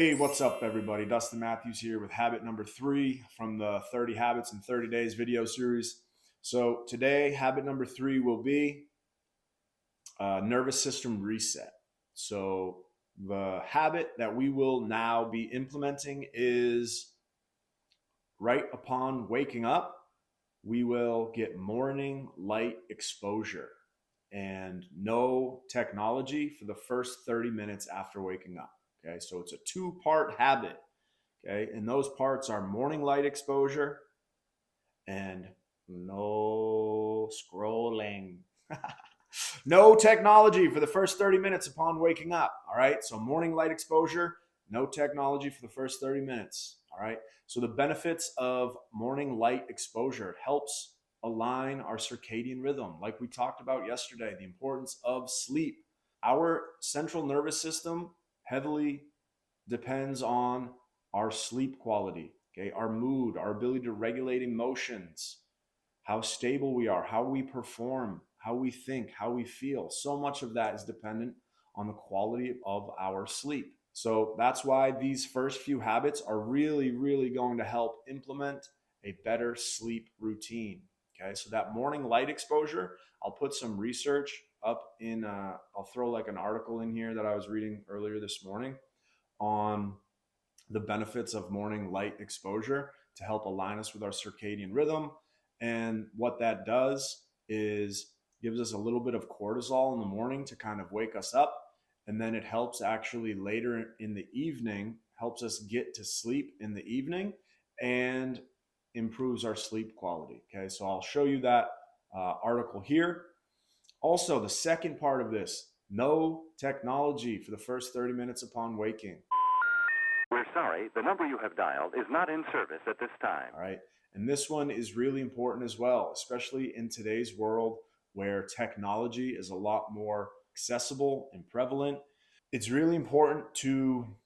Hey, what's up, everybody? Dustin Matthews here with habit number 3 from the 30 Habits in 30 Days video series. So, today, habit number 3 will be nervous system reset. So, the habit that we will now be implementing is right upon waking up, we will get morning light exposure and no technology for the first 30 minutes after waking up. Okay, so it's a two-part habit. Okay, and those parts are morning light exposure and no scrolling. No technology for the first 30 minutes upon waking up. All right, so morning light exposure, no technology for the first 30 minutes. All right, so the benefits of morning light exposure, it helps align our circadian rhythm, like we talked about yesterday, the importance of sleep. Our central nervous system heavily depends on our sleep quality, okay, our mood, our ability to regulate emotions, how stable we are, how we perform, how we think, how we feel. So much of that is dependent on the quality of our sleep. So that's why these first few habits are really, really going to help implement a better sleep routine. Okay, so that morning light exposure, I'll put some research up in, I'll throw like an article in here that I was reading earlier this morning on the benefits of morning light exposure to help align us with our circadian rhythm. And what that does is gives us a little bit of cortisol in the morning to kind of wake us up. And then it helps actually later in the evening, helps us get to sleep in the evening and improves our sleep quality. Okay, so I'll show you that article here. Also, the second part of this, no technology for the first 30 minutes upon waking. We're sorry, the number you have dialed is not in service at this time. All right. And this one is really important as well, especially in today's world where technology is a lot more accessible and prevalent. It's really important to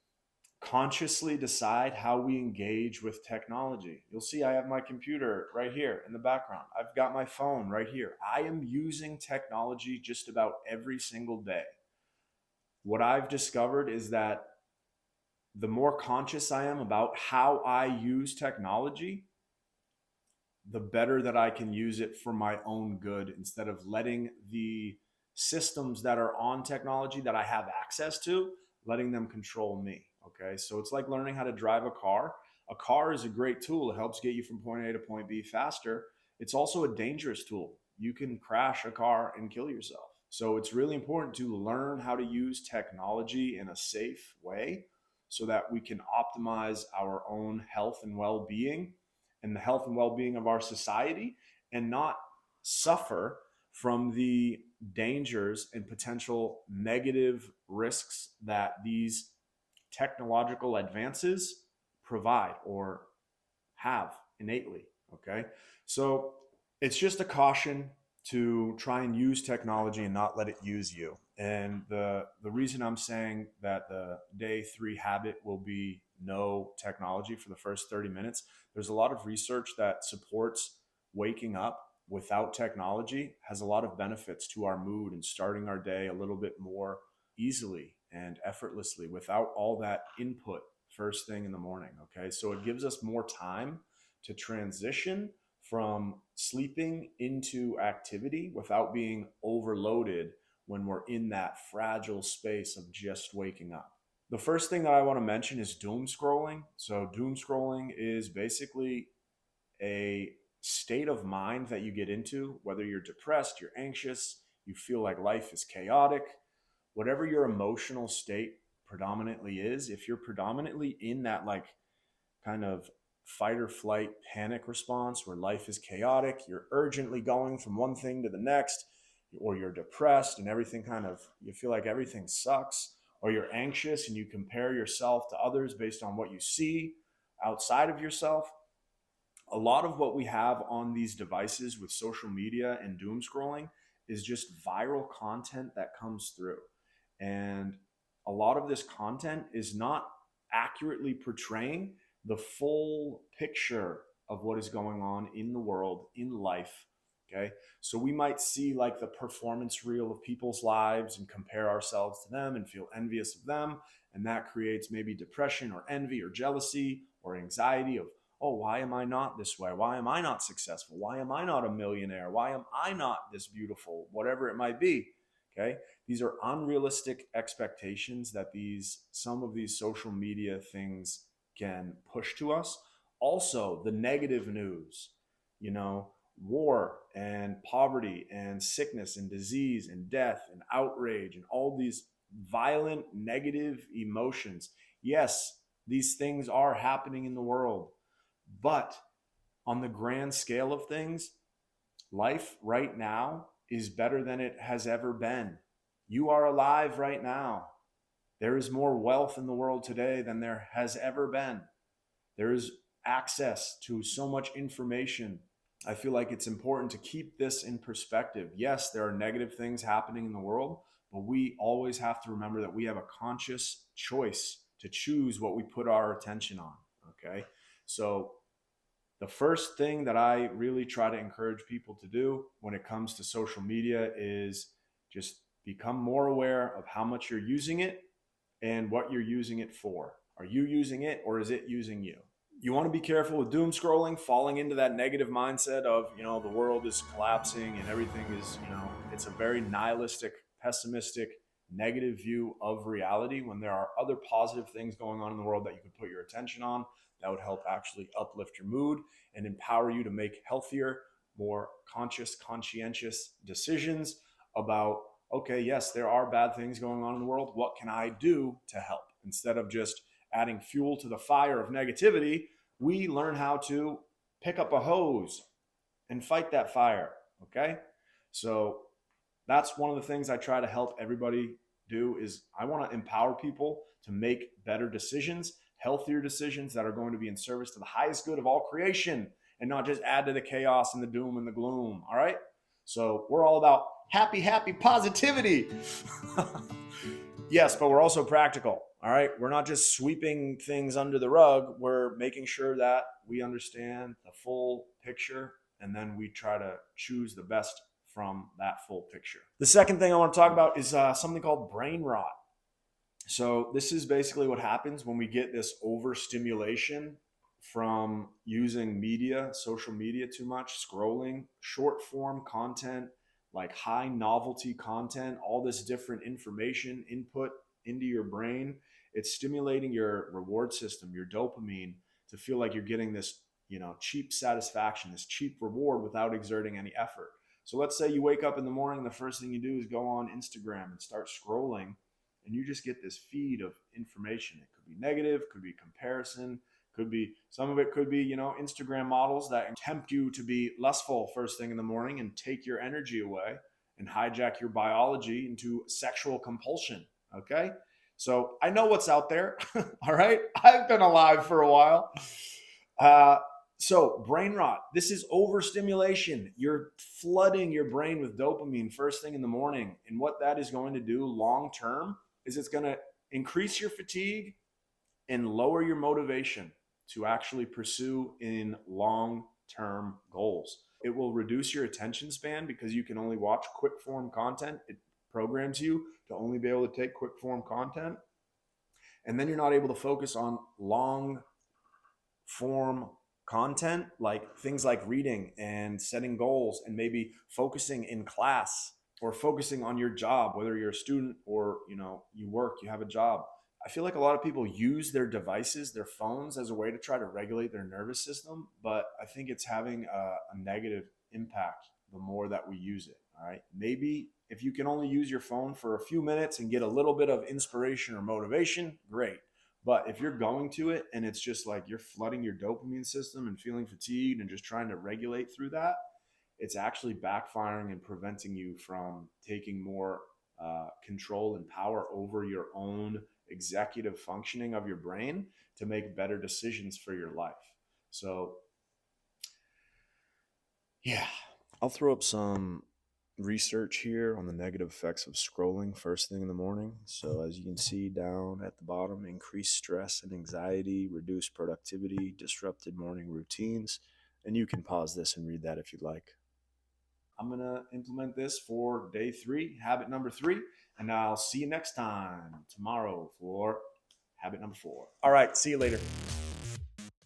consciously decide how we engage with technology. You'll see I have my computer right here in the background. I've got my phone right here. I am using technology just about every single day. What I've discovered is that the more conscious I am about how I use technology, the better that I can use it for my own good instead of letting the systems that are on technology that I have access to, letting them control me. Okay. So it's like learning how to drive a car. A car is a great tool. It helps get you from point A to point B faster. It's also a dangerous tool. You can crash a car and kill yourself. So it's really important to learn how to use technology in a safe way so that we can optimize our own health and well being and the health and well-being of our society and not suffer from the dangers and potential negative risks that these technological advances provide or have innately. Okay, so it's just a caution to try and use technology and not let it use you. And the reason I'm saying that the day 3 habit will be no technology for the first 30 minutes, there's a lot of research that supports waking up without technology has a lot of benefits to our mood and starting our day a little bit more easily and effortlessly without all that input first thing in the morning. Okay, so it gives us more time to transition from sleeping into activity without being overloaded when we're in that fragile space of just waking up. The first thing that I want to mention is doom scrolling. So, doom scrolling is basically a state of mind that you get into, whether you're depressed, you're anxious, you feel like life is chaotic, whatever your emotional state predominantly is, if you're predominantly in that like kind of fight or flight panic response where life is chaotic, you're urgently going from one thing to the next, or you're depressed and everything kind of, you feel like everything sucks, or you're anxious and you compare yourself to others based on what you see outside of yourself. A lot of what we have on these devices with social media and doom scrolling is just viral content that comes through. And a lot of this content is not accurately portraying the full picture of what is going on in the world, in life. Okay. So we might see like the performance reel of people's lives and compare ourselves to them and feel envious of them. And that creates maybe depression or envy or jealousy or anxiety of, oh, why am I not this way? Why am I not successful? Why am I not a millionaire? Why am I not this beautiful? Whatever it might be. Okay. These are unrealistic expectations that some of these social media things can push to us. Also, the negative news, you know, war and poverty and sickness and disease and death and outrage and all these violent negative emotions. Yes, these things are happening in the world, but on the grand scale of things, life right now is better than it has ever been. You are alive right now. There is more wealth in the world today than there has ever been. There is access to so much information. I feel like it's important to keep this in perspective. Yes, there are negative things happening in the world, but we always have to remember that we have a conscious choice to choose what we put our attention on. Okay. So the first thing that I really try to encourage people to do when it comes to social media is just become more aware of how much you're using it and what you're using it for. Are you using it or is it using you? You want to be careful with doom scrolling, falling into that negative mindset of, the world is collapsing and everything is, it's a very nihilistic, pessimistic, negative view of reality when there are other positive things going on in the world that you could put your attention on that would help actually uplift your mood and empower you to make healthier, more conscious, conscientious decisions about, okay, yes, there are bad things going on in the world. What can I do to help? Instead of just adding fuel to the fire of negativity, we learn how to pick up a hose and fight that fire. Okay. So that's one of the things I try to help everybody do is I want to empower people to make better decisions, healthier decisions that are going to be in service to the highest good of all creation and not just add to the chaos and the doom and the gloom. All right. So we're all about happy, happy positivity. Yes, but we're also practical. All right. We're not just sweeping things under the rug. We're making sure that we understand the full picture and then we try to choose the best from that full picture. The second thing I want to talk about is something called brain rot. So, this is basically what happens when we get this overstimulation from using media, social media too much, scrolling, short form content, like high novelty content, all this different information input into your brain. It's stimulating your reward system, your dopamine, to feel like you're getting this, cheap satisfaction, this cheap reward without exerting any effort. So let's say you wake up in the morning, the first thing you do is go on Instagram and start scrolling, and you just get this feed of information. It could be negative, could be comparison, could be some of it could be, Instagram models that tempt you to be lustful first thing in the morning and take your energy away and hijack your biology into sexual compulsion. Okay. So I know what's out there. All right. I've been alive for a while. Uh, so, brain rot, this is overstimulation. You're flooding your brain with dopamine first thing in the morning. And what that is going to do long term is it's going to increase your fatigue and lower your motivation to actually pursue in long term goals. It will reduce your attention span because you can only watch quick form content. It programs you to only be able to take quick form content. And then you're not able to focus on long form content, like things like reading and setting goals and maybe focusing in class or focusing on your job, whether you're a student or you work, you have a job. I feel like a lot of people use their devices, their phones, as a way to try to regulate their nervous system, but I think it's having a negative impact the more that we use it. All right, maybe if you can only use your phone for a few minutes and get a little bit of inspiration or motivation, great. But if you're going to it and it's just like you're flooding your dopamine system and feeling fatigued and just trying to regulate through that, it's actually backfiring and preventing you from taking more control and power over your own executive functioning of your brain to make better decisions for your life. So, yeah, I'll throw up some research here on the negative effects of scrolling first thing in the morning. So, as you can see down at the bottom, increased stress and anxiety, reduced productivity, disrupted morning routines. And you can pause this and read that if you'd like. I'm going to implement this for day 3, habit number 3. And I'll see you next time tomorrow for habit number 4. All right. See you later.